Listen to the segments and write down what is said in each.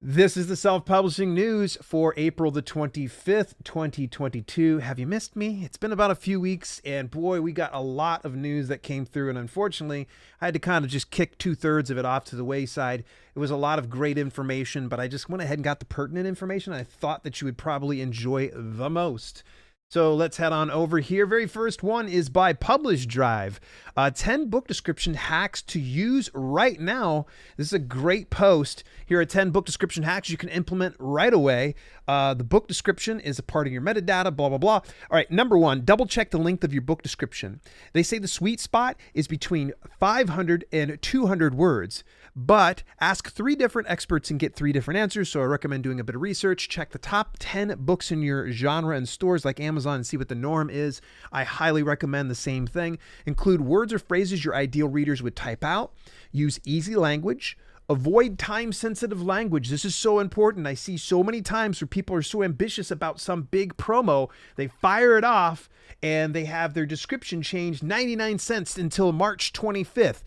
This is the self-publishing news for April the 25th, 2022. Have you missed me? It's been about a few weeks, and boy, we got a lot of news that came through, and unfortunately, I had to kind of just kick 2/3 of it off to the wayside. It was a lot of great information, but I just went ahead and got the pertinent information I thought that you would probably enjoy the most. So let's head on over here. Very first one is by PublishDrive. 10 book description hacks to use right now. This is a great post. Here are 10 book description hacks you can implement right away. The book description is a part of your metadata, blah, blah, blah. All right, number one, double check the length of your book description. They say the sweet spot is between 500 and 200 words, but ask 3 different experts and get 3 different answers. So I recommend doing a bit of research. Check the top 10 books in your genre and stores like Amazon and see what the norm is. I highly recommend the same thing. Include words or phrases your ideal readers would type out. Use easy language. Avoid time-sensitive language. This is so important. I see so many times where people are so ambitious about some big promo, they fire it off and they have their description changed 99 cents until March 25th.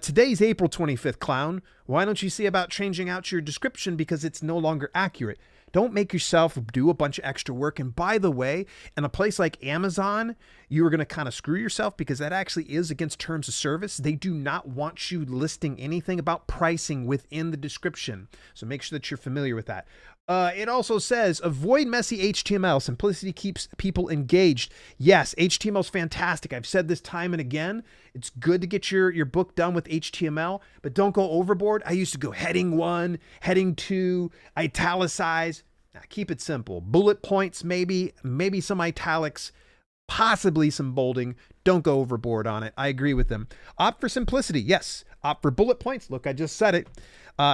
Today's April 25th, clown. Why don't you see about changing out your description because it's no longer accurate? Don't make yourself do a bunch of extra work. And by the way, in a place like Amazon, you are going to kind of screw yourself because that actually is against terms of service. They do not want you listing anything about pricing within the description. So make sure that you're familiar with that. It also says avoid messy HTML. Simplicity keeps people engaged. Yes, HTML is fantastic. I've said this time and again. It's good to get your book done with HTML, but don't go overboard. I used to go heading 1, heading 2, italicize. Now, keep it simple. Bullet points, maybe some italics, possibly some bolding. Don't go overboard on it. I agree with them. Opt for simplicity. Yes. Opt for bullet points. Look, I just said it.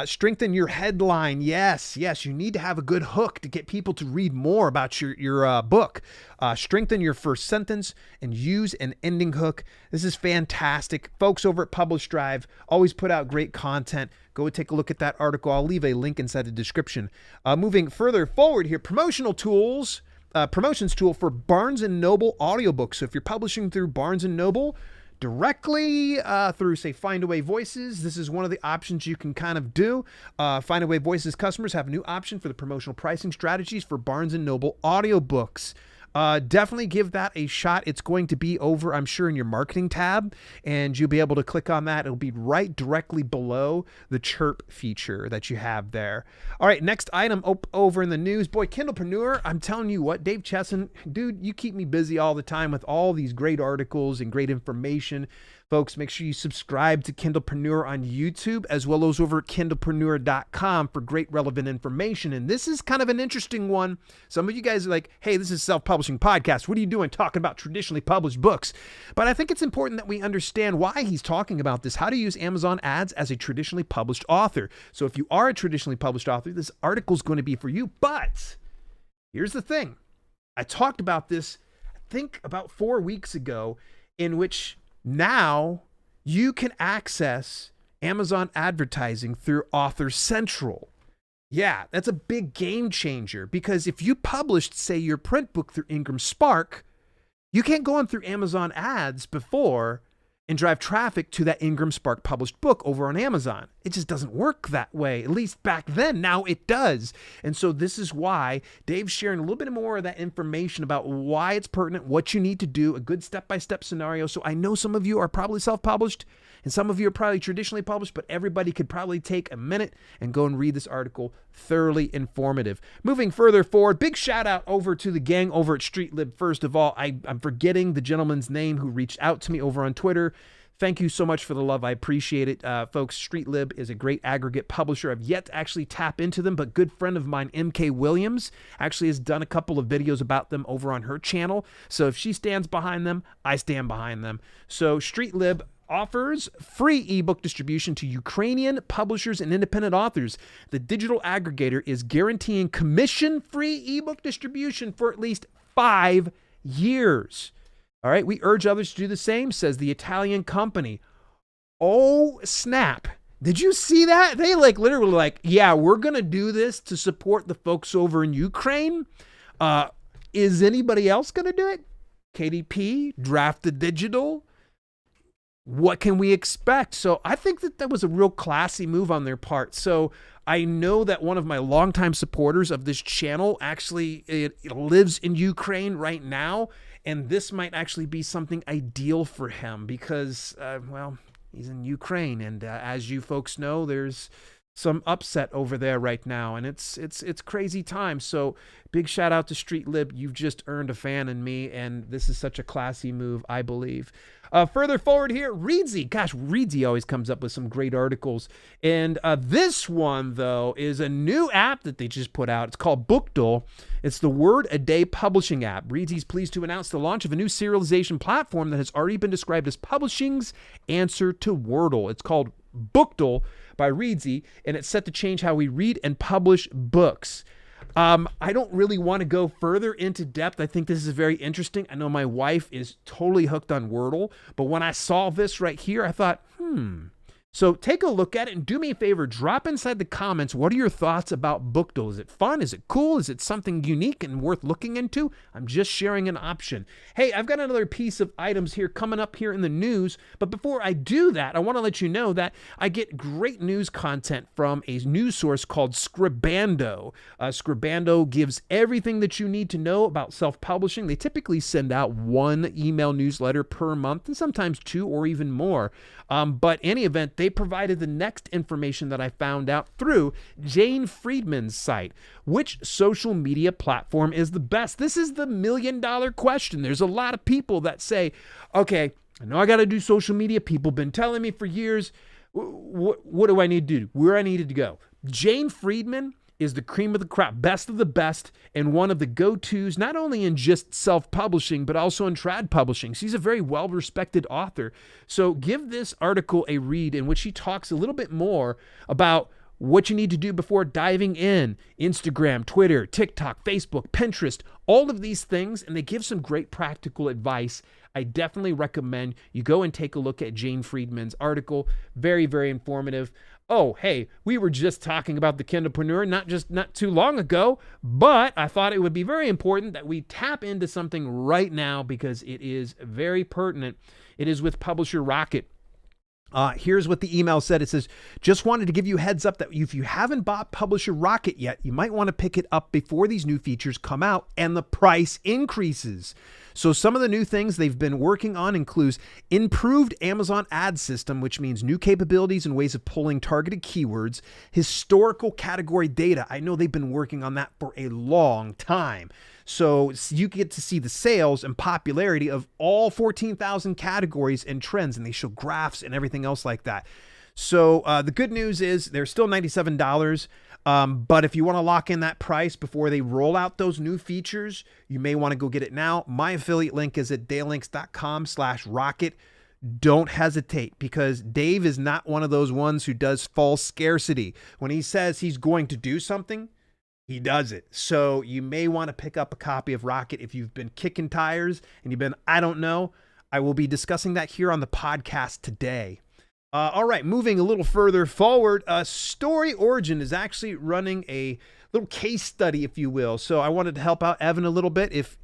Strengthen your headline. Yes, you need to have a good hook to get people to read more about your book. Strengthen your first sentence and use an ending hook. This is fantastic. Folks over at PublishDrive always put out great content. Go take a look at that article. I'll leave a link inside the description. Moving further forward here, promotional tools. Promotions tool for Barnes & Noble audiobooks. So if you're publishing through Barnes & Noble, directly through, say, Findaway Voices, this is one of the options you can kind of do. Findaway Voices customers have a new option for the promotional pricing strategies for Barnes & Noble audiobooks. Definitely give that a shot. It's going to be over, I'm sure, in your marketing tab, and you'll be able to click on that. It'll be right directly below the chirp feature that you have there. All right, next item over in the news. Boy, Kindlepreneur, I'm telling you what, Dave Chesson, dude, you keep me busy all the time with all these great articles and great information. Folks, make sure you subscribe to Kindlepreneur on YouTube as well as over at kindlepreneur.com for great relevant information. And this is kind of an interesting one. Some of you guys are like, hey, this is a self-publishing podcast. What are you doing talking about traditionally published books? But I think it's important that we understand why he's talking about this, how to use Amazon ads as a traditionally published author. So if you are a traditionally published author, this article is going to be for you. But here's the thing. I talked about this, I think about 4 weeks ago, in which now you can access Amazon advertising through Author Central. Yeah, that's a big game changer because if you published, say, your print book through IngramSpark, you can't go on through Amazon ads before and drive traffic to that IngramSpark published book over on Amazon. It just doesn't work that way, at least back then. Now it does. And so this is why Dave's sharing a little bit more of that information about why it's pertinent, what you need to do, a good step-by-step scenario. So I know some of you are probably self-published and some of you are probably traditionally published, but everybody could probably take a minute and go and read this article. Thoroughly informative. Moving further forward, big shout out over to the gang over at Streetlib. First of all, I'm forgetting the gentleman's name who reached out to me over on Twitter. Thank you so much for the love. I appreciate it. Folks, Streetlib is a great aggregate publisher. I've yet to actually tap into them, but good friend of mine, MK Williams, actually has done a couple of videos about them over on her channel. So if she stands behind them, I stand behind them. So Streetlib offers free ebook distribution to Ukrainian publishers and independent authors. The digital aggregator is guaranteeing commission-free ebook distribution for at least 5 years. All right, we urge others to do the same, says the Italian company. Oh, snap. Did you see that? They literally yeah, we're going to do this to support the folks over in Ukraine. Is anybody else going to do it? KDP, Draft the Digital, what can we expect? So I think that was a real classy move on their part. So I know that one of my longtime supporters of this channel actually it lives in Ukraine right now, and this might actually be something ideal for him because, well, he's in Ukraine, and as you folks know, there's some upset over there right now, and it's crazy times. So big shout out to Streetlib. You've just earned a fan in me, and this is such a classy move, I believe. Further forward here, Readsy. Gosh, Readsy always comes up with some great articles. And this one, though, is a new app that they just put out. It's called Bookdle. It's the Word a Day publishing app. Readsy's pleased to announce the launch of a new serialization platform that has already been described as publishing's answer to Wordle. It's called Bookdle by Readsy, and it's set to change how we read and publish books. I don't really want to go further into depth. I think this is very interesting. I know my wife is totally hooked on Wordle, but when I saw this right here, I thought, So take a look at it and do me a favor. Drop inside the comments. What are your thoughts about Bookdle? Is it fun? Is it cool? Is it something unique and worth looking into? I'm just sharing an option. Hey, I've got another piece of items here coming up here in the news. But before I do that, I want to let you know that I get great news content from a news source called Scribando. Scribando gives everything that you need to know about self-publishing. They typically send out one email newsletter per month and sometimes two or even more. But in any event, they provided the next information that I found out through Jane Friedman's site. Which social media platform is the best? This is the million-dollar question. There's a lot of people that say, okay, I know I got to do social media. People have been telling me for years. What do I need to do? Where I needed to go? Jane Friedman is the cream of the crop, best of the best, and one of the go-tos, not only in just self-publishing, but also in trad publishing. She's a very well-respected author. So give this article a read in which she talks a little bit more about what you need to do before diving in. Instagram, Twitter, TikTok, Facebook, Pinterest, all of these things, and they give some great practical advice. I definitely recommend you go and take a look at Jane Friedman's article. Very, very informative. Oh, hey, we were just talking about the Kindlepreneur not too long ago, but I thought it would be very important that we tap into something right now because it is very pertinent. It is with Publisher Rocket. Here's what the email said. It says, just wanted to give you a heads up that if you haven't bought Publisher Rocket yet, you might want to pick it up before these new features come out and the price increases. So some of the new things they've been working on includes improved Amazon ad system, which means new capabilities and ways of pulling targeted keywords, historical category data. I know they've been working on that for a long time. So you get to see the sales and popularity of all 14,000 categories and trends, and they show graphs and everything else like that. So the good news is they're still $97. But if you want to lock in that price before they roll out those new features, you may want to go get it now. My affiliate link is at dalelinks.com/rocket. Don't hesitate, because Dave is not one of those ones who does false scarcity. When he says he's going to do something, he does it. So you may want to pick up a copy of Rocket if you've been kicking tires and you've been, I don't know. I will be discussing that here on the podcast today. All right, moving a little further forward, StoryOrigin is actually running a little case study, if you will. So I wanted to help out Evan a little bit. If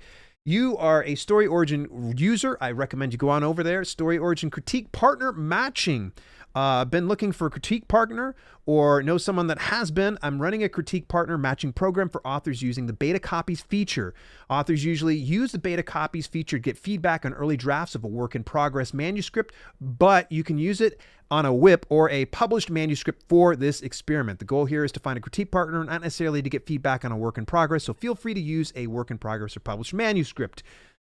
you are a StoryOrigin user, I recommend you go on over there. StoryOrigin Critique Partner Matching. Been looking for a critique partner or know someone that has been? I'm running a critique partner matching program for authors using the beta copies feature. Authors usually use the beta copies feature to get feedback on early drafts of a work in progress manuscript, but you can use it on a WIP or a published manuscript for this experiment. The goal here is to find a critique partner, not necessarily to get feedback on a work in progress, so feel free to use a work in progress or published manuscript.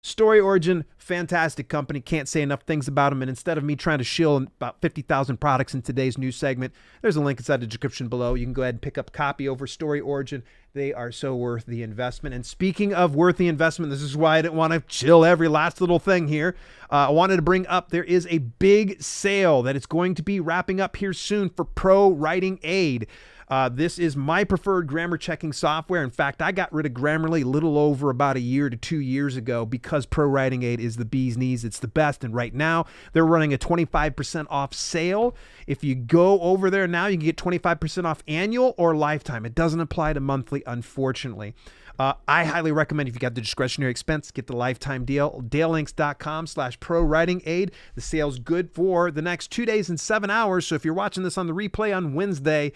StoryOrigin, fantastic company. Can't say enough things about them. And instead of me trying to shill about 50,000 products in today's news segment, there's a link inside the description below. You can go ahead and pick up a copy over StoryOrigin. They are so worth the investment. And speaking of worth the investment, this is why I didn't want to chill every last little thing here. I wanted to bring up, there is a big sale that is going to be wrapping up here soon for ProWritingAid. This is my preferred grammar checking software. In fact, I got rid of Grammarly a little over about a year to 2 years ago because ProWritingAid is the bee's knees. It's the best. And right now they're running a 25% off sale. If you go over there now, you can get 25% off annual or lifetime. It doesn't apply to monthly, unfortunately. I highly recommend, if you got the discretionary expense, get the lifetime deal. DaleLinks.com/ProWritingAid. The sale's good for the next 2 days and 7 hours. So if you're watching this on the replay on Wednesday,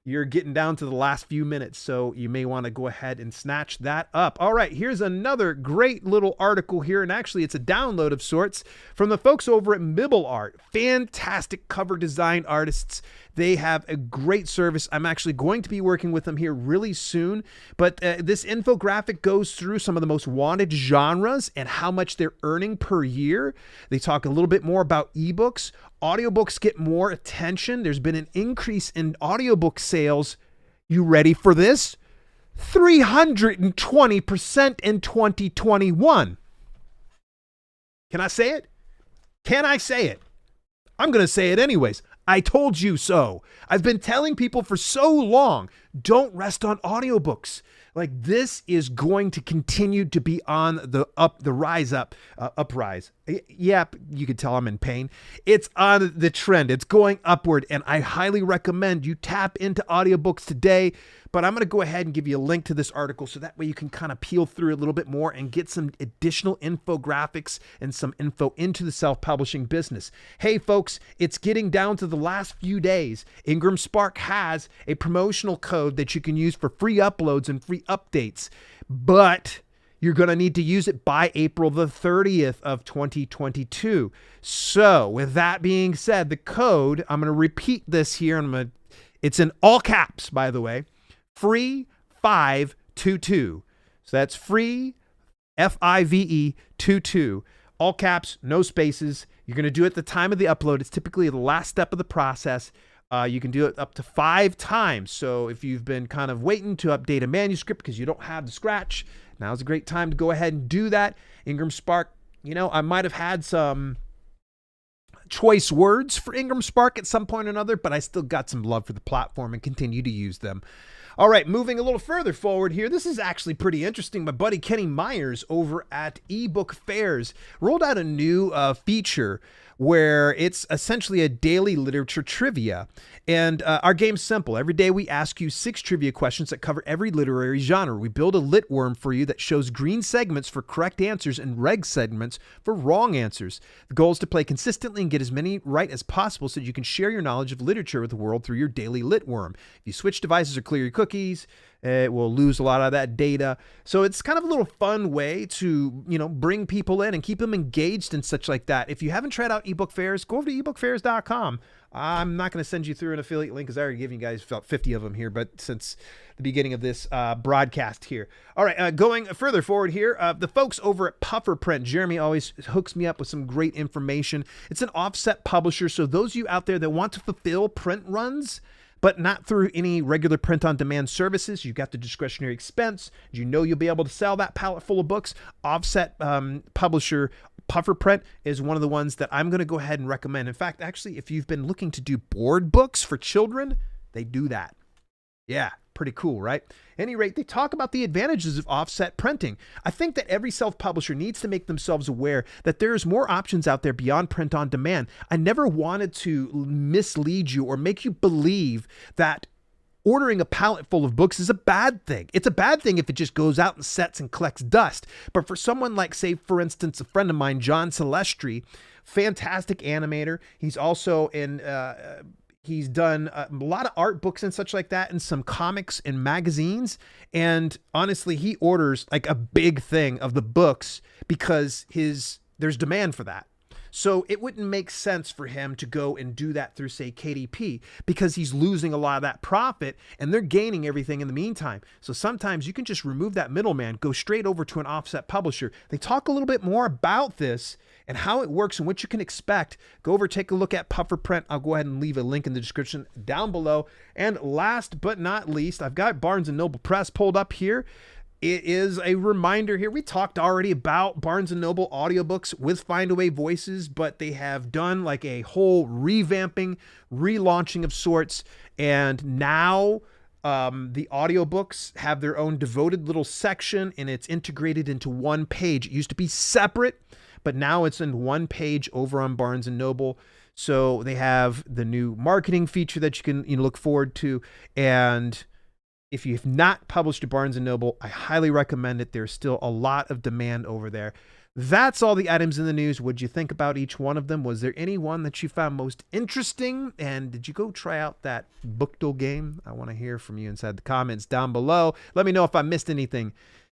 you're getting down to the last few minutes, so you may want to go ahead and snatch that up. All right, here's another great little article here, and actually it's a download of sorts from the folks over at Miblart. Fantastic cover design artists. They have a great service. I'm actually going to be working with them here really soon, but this infographic goes through some of the most wanted genres and how much they're earning per year. They talk a little bit more about ebooks. Audiobooks get more attention. There's been an increase in audiobook sales. You ready for this? 320% in 2021. Can I say it? Can I say it? I'm going to say it anyways. I told you so. I've been telling people for so long, don't rest on audiobooks. Like, this is going to continue to be on the uprise. Yep, you can tell I'm in pain. It's on the trend. It's going upward, and I highly recommend you tap into audiobooks today. But I'm going to go ahead and give you a link to this article so that way you can kind of peel through a little bit more and get some additional infographics and some info into the self-publishing business. Hey, folks, it's getting down to the last few days. IngramSpark has a promotional code that you can use for free uploads and free updates, but you're going to need to use it by April the 30th of 2022. So with that being said, the code, I'm going to repeat this here, and it's in all caps, by the way. Free 522. So that's free FIVE 22. All caps, no spaces. You're going to do it at the time of the upload. It's typically the last step of the process. You can do it up to 5 times. So if you've been kind of waiting to update a manuscript because you don't have the scratch, now's a great time to go ahead and do that. IngramSpark, you know, I might have had some choice words for IngramSpark at some point or another, but I still got some love for the platform and continue to use them. All right, moving a little further forward here. This is actually pretty interesting. My buddy Kenny Myers over at eBookFairs rolled out a new feature where it's essentially a daily literature trivia. And our game's simple. Every day we ask you 6 trivia questions that cover every literary genre. We build a lit worm for you that shows green segments for correct answers and red segments for wrong answers. The goal is to play consistently and get as many right as possible so that you can share your knowledge of literature with the world through your daily lit worm. If you switch devices or clear your cookies, it will lose a lot of that data. So it's kind of a little fun way to, you know, bring people in and keep them engaged and such like that. If you haven't tried out eBookFairs, go over to eBookFairs.com. I'm not going to send you through an affiliate link because I already given you guys about 50 of them here, but since the beginning of this broadcast here. All right, going further forward here, the folks over at Puffer Print, Jeremy always hooks me up with some great information. It's an offset publisher, so those of you out there that want to fulfill print runs, but not through any regular print-on-demand services. You've got the discretionary expense. You know you'll be able to sell that pallet full of books. Offset publisher Puffer Print is one of the ones that I'm going to go ahead and recommend. In fact, actually, if you've been looking to do board books for children, they do that. Yeah, pretty cool, right? At any rate, they talk about the advantages of offset printing. I think that every self-publisher needs to make themselves aware that there's more options out there beyond print on demand. I never wanted to mislead you or make you believe that ordering a pallet full of books is a bad thing. It's a bad thing if it just goes out and sets and collects dust. But for someone like, say, for instance, a friend of mine, John Celestri, fantastic animator. He's also in... He's done a lot of art books and such like that and some comics and magazines. And honestly, he orders like a big thing of the books because there's demand for that. So it wouldn't make sense for him to go and do that through, say, KDP because he's losing a lot of that profit and they're gaining everything in the meantime. So sometimes you can just remove that middleman, go straight over to an offset publisher. They talk a little bit more about this and how it works and what you can expect. Go over, take a look at Puffer Print. I'll go ahead and leave a link in the description down below. And last but not least, I've got Barnes & Noble Press pulled up here. It is a reminder here. We talked already about Barnes & Noble audiobooks with Findaway Voices, but they have done like a whole revamping, relaunching of sorts. And now The audiobooks have their own devoted little section, and it's integrated into one page. It used to be separate, but now it's in one page over on Barnes & Noble. So they have the new marketing feature that you can look forward to. And if you have not published at Barnes & Noble, I highly recommend it. There's still a lot of demand over there. That's all the items in the news. What'd you think about each one of them? Was there any one that you found most interesting? And did you go try out that Bookdle game? I want to hear from you inside the comments down below. Let me know if I missed anything.